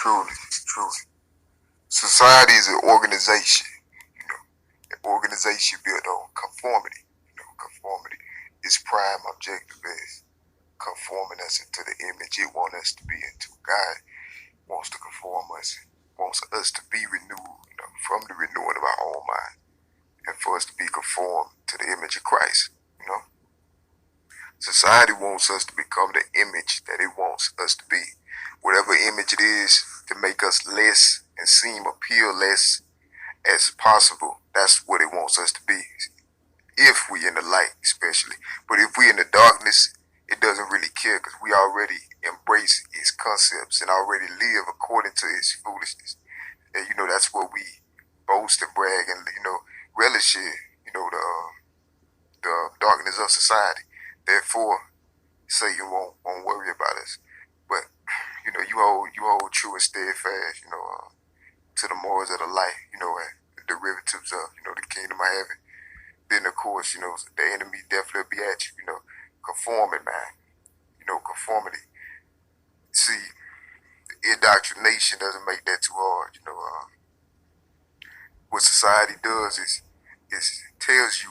Truly, truly. Society is an organization, an organization built on conformity. Conformity. Its prime objective is conforming us into the image it wants us to be into. God wants to conform us, wants us to be renewed, from the renewing of our own mind, and for us to be conformed to the image of Christ. Society wants us to become the image that it wants us to be. Whatever image it is to make us less and appear less as possible, that's what it wants us to be. If we in the light, especially. But if we in the darkness, it doesn't really care because we already embrace its concepts and already live according to its foolishness. And that's what we boast and brag and relish in, the darkness of society. Therefore, Satan won't worry about us. But you hold true and steadfast, to the morals of the light, and the derivatives of the kingdom of heaven. Then of course, the enemy definitely be at you, conforming, man. Conformity. See, indoctrination doesn't make that too hard. What society does is it tells you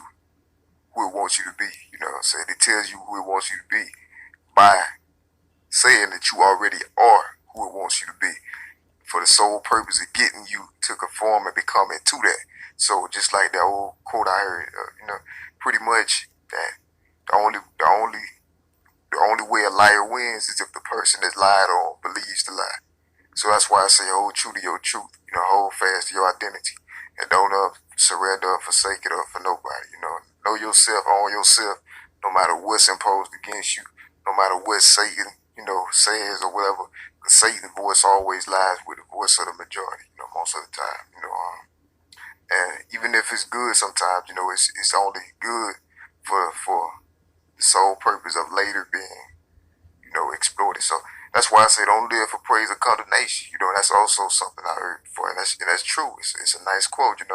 who it wants you to be. You know what I'm saying? It tells you who it wants you to be by saying that you already are who it wants you to be, for the sole purpose of getting you to conform and become into that. So just like that old quote I heard, pretty much that the only way a liar wins is if the person that's lied on believes the lie. So that's why I say hold true to your truth, hold fast to your identity, and don't surrender or forsake it or for nobody. Know yourself, own yourself, no matter what's imposed against you, no matter what Satan, says or whatever. Because Satan's voice always lies with the voice of the majority, most of the time, and even if it's good sometimes, it's only good for the sole purpose of later being, exploited. So that's why I say don't live for praise or condemnation. That's also something I heard before, and that's true. It's a nice quote. You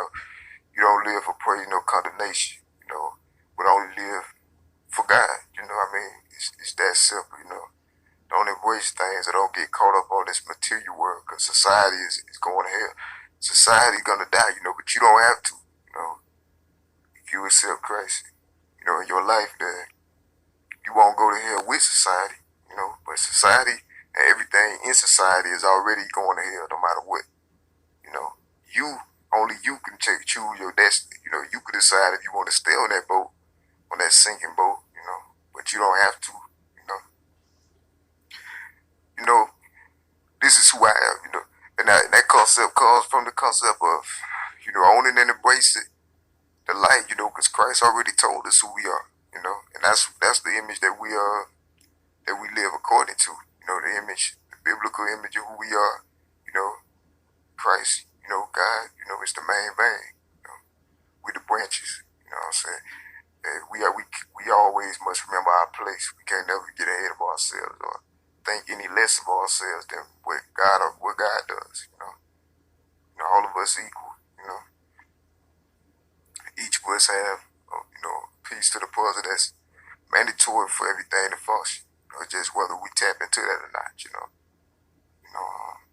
don't live for praise nor condemnation. But only live for God. What I mean? It's that simple. Don't embrace things or don't get caught up on this material world, because society is going to hell. Society gonna die, but you don't have to. If you accept Christ, in your life, then you won't go to hell with society. But society and everything in society is already going to hell, no matter what. Only you can choose your destiny. You can decide if you want to stay on that boat, on that sinking boat. But you don't have to. You know, this is who I am. And that concept comes from the concept of, owning and embracing the light. Because Christ already told us who we are. And that's the image that we live according to. The image, the biblical image of who we are. Christ. God. It's the main vein. We the branches. What I'm saying? And we always must remember our place. We can't never get ahead of ourselves or think any less of ourselves than what God does. All of us equal. Each of us have a piece to the puzzle that's mandatory for everything to function. Just whether we tap into that or not.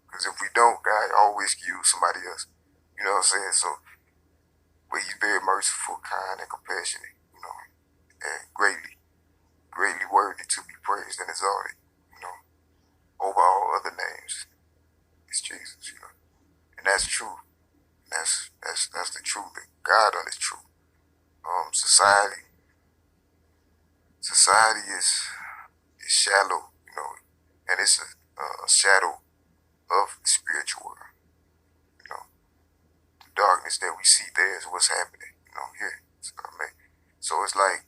Because if we don't, God always give you somebody else. You know what I'm saying? So, but He's very merciful, kind, and compassionate. And greatly, greatly worthy to be praised and exalted. Over all other names, it's Jesus. And that's true. That's the truth. God on is true. Society is shallow, and it's a shadow of the spiritual world. The darkness that we see there is what's happening, here. So it's like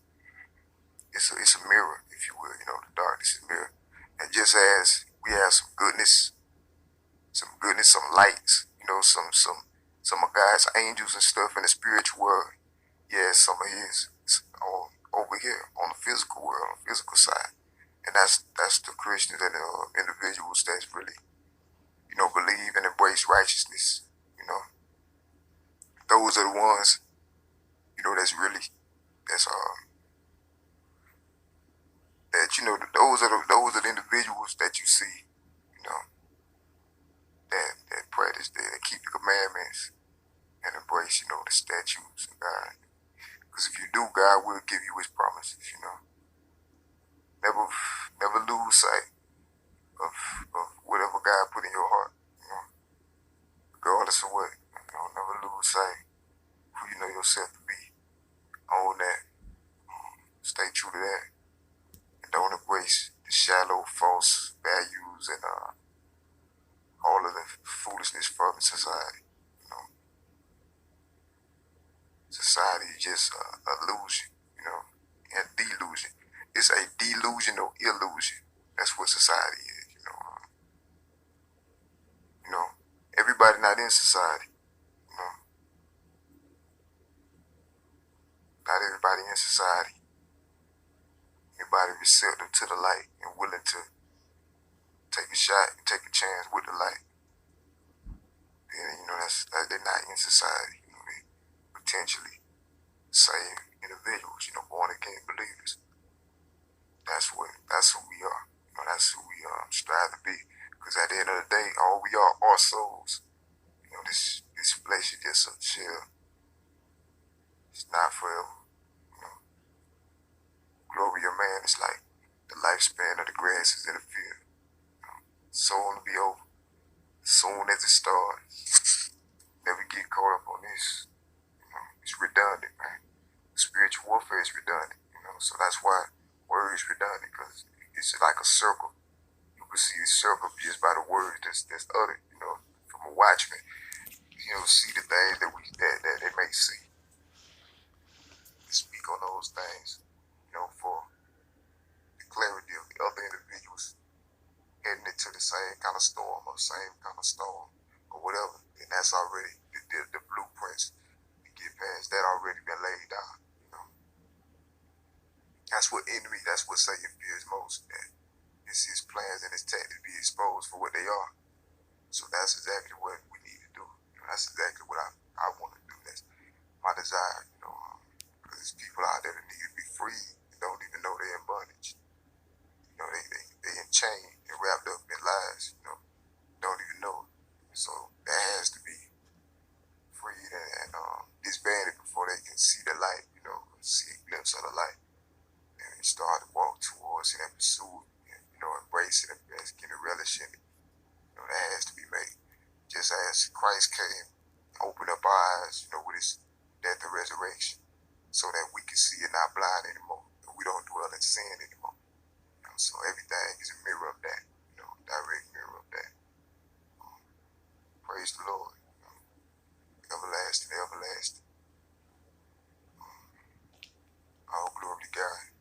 it's a mirror, if you will. The darkness is a mirror, and just as we have some goodness, some lights, some of God's angels and stuff in the spiritual world. Yeah, some of His over here on the physical world, on the physical side, and that's the Christians and the individuals that's really, believe and embrace righteousness. Those are the ones, that's really those are the individuals that you see, that practice that and keep the commandments and embrace, the statutes of God. Because if you do, God will give you his promises. Never never lose sight of, of whatever God put in your heart, regardless of what. Never lose sight of who you know yourself to be. Own that. Stay true to that. And don't embrace the shallow, false values and all of the foolishness from society. Society is just illusion, and delusion. It's a delusional illusion. That's what society is. You know, everybody not in society. You know, not everybody in society. Everybody receptive to the light and willing to take a shot and take a chance with the light. Then they're not in society. They potentially save individuals. Born again believers. That's who we are. That's who we strive to be. Because at the end of the day, all we are souls. This flesh is just a shell. It's not forever. Glory of man is like the lifespan of the grasses in the field. Soon to be over. As soon as it starts. Never get caught up on this. It's redundant, man. Spiritual warfare is redundant. So that's why word is redundant, because it's like a circle. You can see a circle just by the word that's uttered, from a watchman. See the things that they may see. Speak on those things, for the clarity of the other individuals heading into the same kind of storm or same kind of storm or whatever. And that's already the blueprints to get past that already been laid down. That's what Satan fears most. That it's his plans and his tactics be exposed for what they are. So that's exactly what we need to do. That's exactly what I want to do. That's my desire, because there's people out there that need to be free and don't even know they're in bondage. They in chain and wrapped up in lies, don't even know it. So that has to be freed and disbanded before they can see the light, see a glimpse of the light. And start to walk towards it and pursue it, and, embrace it and get a relish in it. That has to be made. Just as Christ came, opened up our eyes, with his death and resurrection, so that we can see and not blind anymore. And we don't dwell in sin anymore. So everything is a mirror of that, direct mirror of that. Praise the Lord. Everlasting, everlasting. All glory to God.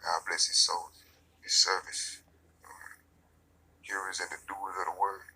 God bless his soul, his service, hearers and the doers of the word.